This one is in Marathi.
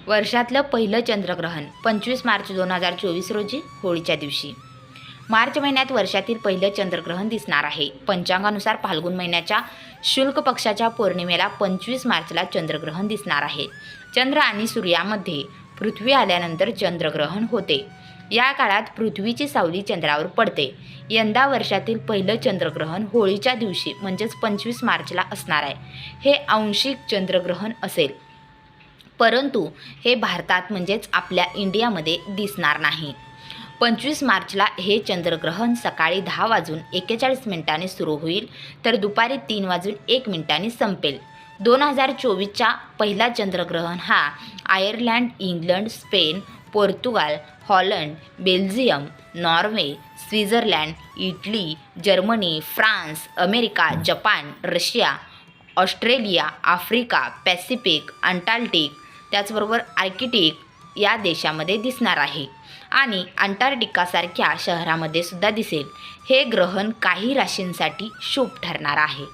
वर्षातलं पहिलं चंद्रग्रहण 25 मार्च 2024 रोजी होळीच्या दिवशी. मार्च महिन्यात वर्षातील पहिलं चंद्रग्रहण दिसणार आहे. पंचांगानुसार फाल्गुन महिन्याच्या शुक्ल पक्षाच्या पौर्णिमेला 25 मार्चला चंद्रग्रहण दिसणार आहे. चंद्र आणि सूर्यामध्ये पृथ्वी आल्यानंतर चंद्रग्रहण होते. या काळात पृथ्वीची सावली चंद्रावर पडते. यंदा वर्षातील पहिलं चंद्रग्रहण होळीच्या दिवशी म्हणजेच 25 मार्चला असणार आहे. हे आंशिक चंद्रग्रहण असेल, परंतु हे भारतात म्हणजेच आपल्या इंडियामध्ये दिसणार नाही. 25 मार्चला हे चंद्रग्रहण सकाळी 10:41 सुरू होईल तर दुपारी 3:01 संपेल. 2024चा पहिला चंद्रग्रहण हा Ireland, England, Spain, Portugal, Holland, Belgium, Norway, Switzerland, Italy, Germany, France, America, Japan, Russia, Australia, Africa, Pacific, Antarctic, त्याचबरोबर आर्क्टिक या देशामध्ये दिसणार आहे आणि अंटार्क्टिकासारख्या शहरामध्ये सुद्धा दिसेल. हे ग्रहण काही राशींसाठी शुभ ठरणार आहे.